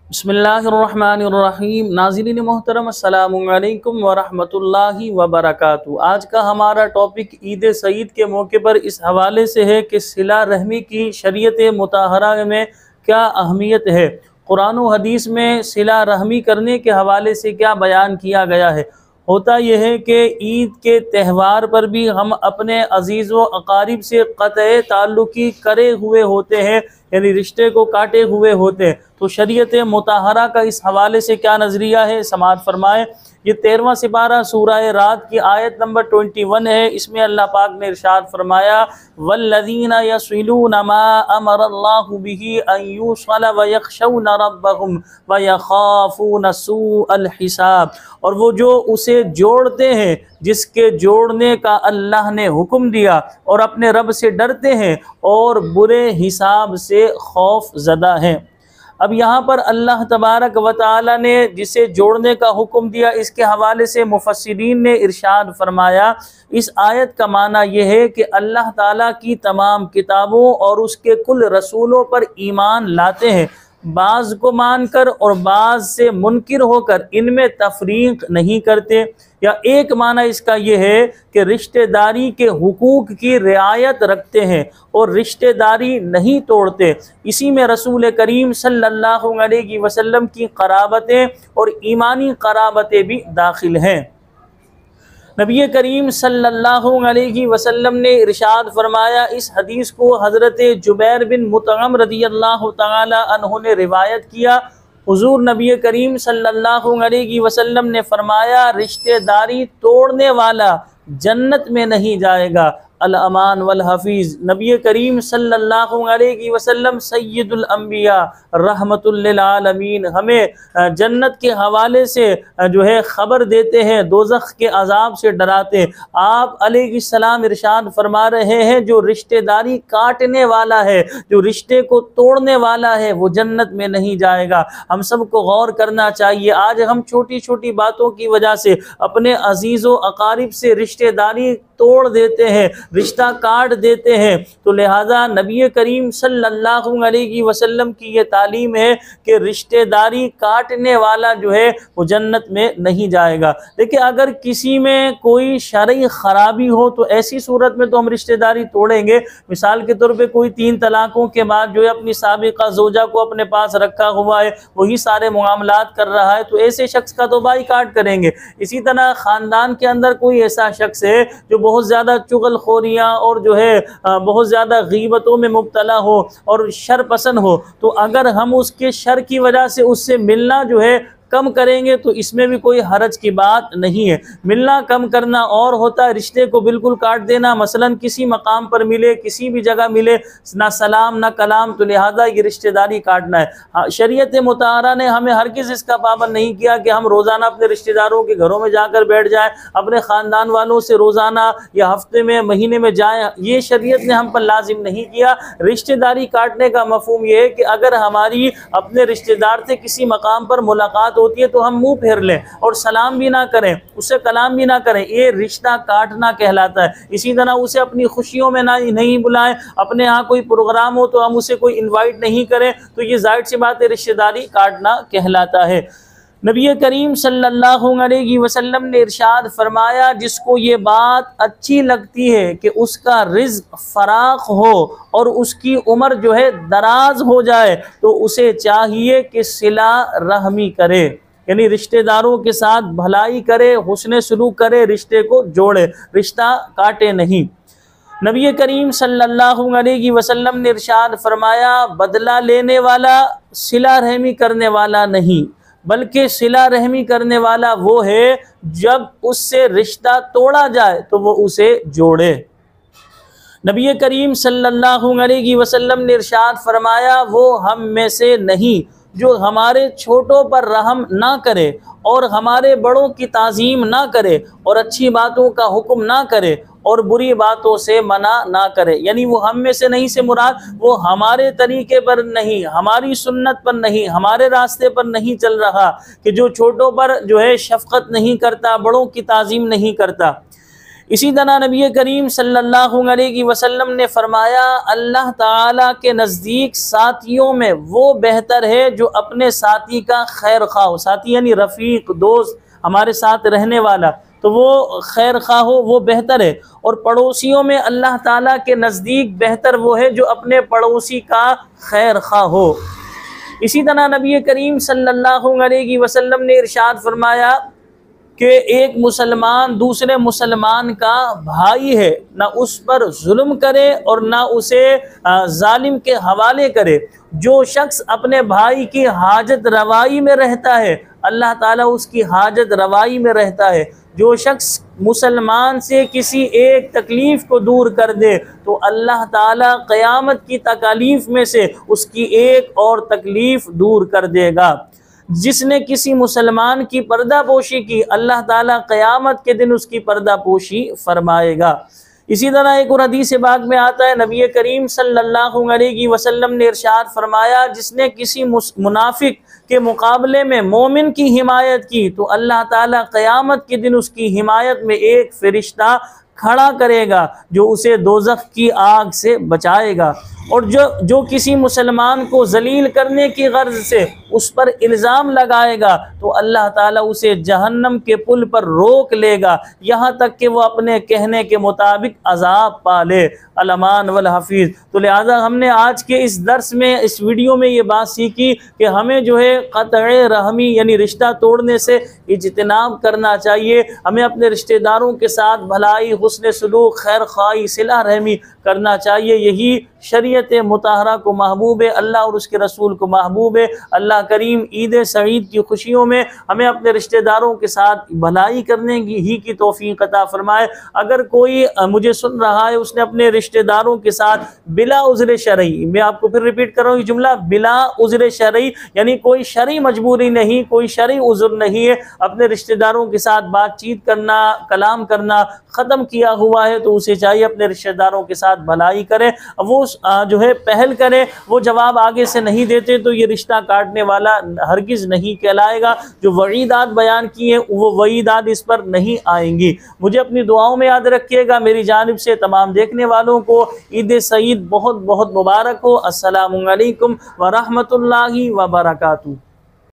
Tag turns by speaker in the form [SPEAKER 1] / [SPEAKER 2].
[SPEAKER 1] बिस्मिल्लाहिर्रहमानिर्रहीम। नाज़रीन मोहतरम, अस्सलामु अलैकुम वरहमतुल्लाहि वबरकातुहू। आज का हमारा टॉपिक ईद सईद के मौके पर इस हवाले से है कि सिला रहमी की शरीयत मुताहरा में क्या अहमियत है। कुरान व हदीस में सिला रहमी करने के हवाले से क्या बयान किया गया है। होता यह है कि ईद के त्यौहार पर भी हम अपने अजीज़ व अकारिब से क़त्ए ताल्लुकी करे हुए होते हैं, यानी रिश्ते को काटे हुए होते हैं। तो शरीयत मुताहरा का इस हवाले से क्या नज़रिया है, समाअत फरमाएँ। ये 13वां सिपारा सूरह रात की आयत नंबर 21 है। इसमें अल्लाह पाक ने इरशाद फरमाया, वल्लज़ीना यस्लूना मा अमरल्लाहु बिही अन युस्ला व यख्शौना रब्बहुम व यखाफूना सूअल हिसाब। और वो जो उसे जोड़ते हैं जिसके जोड़ने का अल्लाह ने हुक्म दिया, और अपने रब से डरते हैं और बुरे हिसाब से खौफ ज़दा हैं। अब यहाँ पर अल्लाह तबारक व तआला ने जिसे जोड़ने का हुक्म दिया, इसके हवाले से मुफस्सिरीन ने इरशाद फरमाया, इस आयत का माना यह है कि अल्लाह ताला की तमाम किताबों और उसके कुल रसूलों पर ईमान लाते हैं, बाज़ को मानकर और बाज़ से मुनकिर होकर, इनमें तफरीक नहीं करते। या एक माना इसका यह है कि रिश्तेदारी के हुकूक की रियायत रखते हैं और रिश्तेदारी नहीं तोड़ते। इसी में रसूल करीम सल्लल्लाहु अलैहि वसल्लम की क़राबतें और ईमानी क़राबतें भी दाखिल हैं। नबी करीम सल्लल्लाहु अलैहि वसल्लम ने इरशाद फरमाया, इस हदीस को हज़रत जुबैर बिन मुतअम रज़ियल्लाहु तआला अन्हु ने रिवायत किया। हुज़ूर नबी करीम सल्लल्लाहु अलैहि वसल्लम ने फरमाया, रिश्तेदारी तोड़ने वाला जन्नत में नहीं जाएगा। अल अमान वल हफीज़। नबी करीम सल्लल्लाहु अलैहि वसल्लम सय्यदुल अंबिया रहमतुल लिल आलमीन हमें जन्नत के हवाले से जो है ख़बर देते हैं, दोज़ख के अज़ाब से डराते हैं। आप अलैहिस्सलाम इरशाद फरमा रहे हैं, जो रिश्तेदारी काटने वाला है, जो रिश्ते को तोड़ने वाला है, वो जन्नत में नहीं जाएगा। हम सबको गौर करना चाहिए। आज हम छोटी छोटी बातों की वजह से अपने अजीज़ों अकारिब से रिश्तेदारी तोड़ देते हैं, रिश्ता काट देते हैं। तो लिहाजा नबी करीम सल्लल्लाहु अलैहि वसल्लम की ये तालीम है कि रिश्तेदारी काटने वाला जो है वो जन्नत में नहीं जाएगा। देखिए, अगर किसी में कोई शरई ख़राबी हो तो ऐसी सूरत में तो हम रिश्तेदारी तोड़ेंगे। मिसाल के तौर पे कोई 3 तलाक़ों के बाद जो है अपनी साबिक़ा ज़ौजा को अपने पास रखा हुआ है, वही सारे मामलात कर रहा है, तो ऐसे शख्स का तो बाइकाट करेंगे। इसी तरह ख़ानदान के अंदर कोई ऐसा शख्स है जो बहुत ज़्यादा चुगलखोरियाँ और जो है बहुत ज़्यादा गीबतों में मुब्तला हो और शर पसंद हो, तो अगर हम उसके शर की वजह से उससे मिलना जो है कम करेंगे तो इसमें भी कोई हरज की बात नहीं है। मिलना कम करना और होता है रिश्ते को बिल्कुल काट देना। मसलन किसी मकाम पर मिले, किसी भी जगह मिले, ना सलाम ना कलाम, तो लिहाजा ये रिश्तेदारी काटना है। शरीयत मुताहरा ने हमें हरगिज़ इसका पाबंद नहीं किया कि हम रोज़ाना अपने रिश्तेदारों के घरों में जाकर बैठ जाएँ, अपने ख़ानदान वालों से रोज़ाना या हफ्ते में महीने में जाएँ। ये शरीयत ने हम पर लाजिम नहीं किया। रिश्तेदारी काटने का मफ़हूम ये है कि अगर हमारी अपने रिश्तेदार से किसी मकाम पर मुलाकात होती है तो हम मुंह फेर लें और सलाम भी ना करें, उससे कलाम भी ना करें, ये रिश्ता काटना कहलाता है। इसी तरह उसे अपनी खुशियों में नहीं बुलाएं, अपने यहाँ कोई प्रोग्राम हो तो हम उसे कोई इनवाइट नहीं करें, तो ये जाहिर सी बात है रिश्तेदारी काटना कहलाता है। नबी करीम सल्लल्लाहु अलैहि वसल्लम ने इरशाद फरमाया, जिसको ये बात अच्छी लगती है कि उसका रिज़्क़ फराख हो और उसकी उम्र जो है दराज हो जाए, तो उसे चाहिए कि सिला रहमी करे, यानी रिश्तेदारों के साथ भलाई करे, हुस्न सलूक करे, रिश्ते को जोड़े, रिश्ता काटे नहीं। नबी करीम सल्लल्लाहु अलैहि वसल्लम ने इरशाद फरमाया, बदला लेने वाला सिला रहमी करने वाला नहीं, बल्कि सिला रहमी करने वाला वो है जब उससे रिश्ता तोड़ा जाए तो वो उसे जोड़े। नबी करीम सल्लल्लाहु अलैहि वसल्लम ने इरशाद फरमाया, वो हम में से नहीं जो हमारे छोटों पर रहम ना करे और हमारे बड़ों की ताज़ीम ना करे और अच्छी बातों का हुक्म ना करे और बुरी बातों से मना ना करे। यानी वो हम में से नहीं से मुराद वो हमारे तरीके पर नहीं, हमारी सुन्नत पर नहीं, हमारे रास्ते पर नहीं चल रहा, कि जो छोटों पर जो है शफकत नहीं करता, बड़ों की ताज़ीम नहीं करता। इसी तरह नबी करीम सल्लल्लाहु अलैहि वसल्लम ने फरमाया, अल्लाह ताला के नज़दीक साथियों में वो बेहतर है जो अपने साथी का खैर खा हो। साथी यानी रफ़ीक, दोस्त, हमारे साथ रहने वाला, तो वो खैर खा हो, वो बेहतर है। और पड़ोसियों में अल्लाह ताला के नज़दीक बेहतर वो है जो अपने पड़ोसी का खैर खा हो। इसी तरह नबी करीम सल्लल्लाहु अलैहि वसल्लम ने इरशाद फरमाया कि एक मुसलमान दूसरे मुसलमान का भाई है, ना उस पर जुल्म करे और ना उसे जालिम के हवाले करे। जो शख्स अपने भाई की हाजत रवाई में रहता है, अल्लाह ताला उसकी हाजत रवाई में रहता है। जो शख्स मुसलमान से किसी एक तकलीफ़ को दूर कर दे तो अल्लाह ताला क़यामत की तकालीफ में से उसकी एक और तकलीफ़ दूर कर देगा। जिसने किसी मुसलमान की पर्दा पोशी की, अल्लाह ताला क़यामत के दिन उसकी पर्दा पोशी फरमाएगा। इसी तरह एक और हदीस बाग में आता है, नबी करीम सल्लल्लाहु अलैहि वसल्लम ने इरशाद फरमाया, जिसने किसी मुनाफिक के मुकाबले में मोमिन की हिमायत की तो अल्लाह ताला क़यामत के दिन उसकी हिमायत में एक फ़रिश्ता खड़ा करेगा जो उसे दोज़ख की आग से बचाएगा। और जो किसी मुसलमान को जलील करने की गर्ज से उस पर इल्ज़ाम लगाएगा तो अल्लाह ताला उसे जहन्नम के पुल पर रोक लेगा, यहाँ तक कि वो अपने कहने के मुताबिक अजाब पाले। अल-अमान वल हफीज़। तो लिहाजा हमने आज के इस दर्स में, इस वीडियो में ये बात सीखी कि हमें जो है क़त्अ रहमी यानी रिश्ता तोड़ने से इज्तिनाब करना चाहिए। हमें अपने रिश्तेदारों के साथ भलाई, हुस्न सलूक, खैर ख्वाही, सिला रहमी करना चाहिए। यही शरीयत मुताहरा को महबूब है, अल्लाह और उसके रसूल को महबूब है। अल्लाह करीम ईद सईद की खुशियों में हमें अपने रिश्तेदारों के साथ भलाई करने की तौफीक अता फरमाए। अगर कोई मुझे सुन रहा है, उसने अपने रिश्तेदारों के साथ बिला उज़्र शरई, मैं आपको फिर रिपीट कर रहा हूँ ये जुमला, बिला उज़्र शरई यानी कोई शरई मजबूरी नहीं, कोई शरई उज़्र नहीं है, अपने रिश्तेदारों के साथ बातचीत करना, कलाम करना ख़त्म किया हुआ है तो उसे चाहिए अपने रिश्तेदारों के साथ भलाई करे। वो जो है पहल करे, वो जवाब आगे से नहीं देते तो ये रिश्ता काटने वाला हरगिज़ नहीं कहलाएगा। जो वईदात बयान किए वो वईदात इस पर नहीं आएंगी। मुझे अपनी दुआओं में याद रखिएगा। मेरी जानिब से तमाम देखने वालों को ईद सईद बहुत बहुत मुबारक हो। अस्सलामु अलैकुम व रहमतुल्लाहि व बरकातुहू।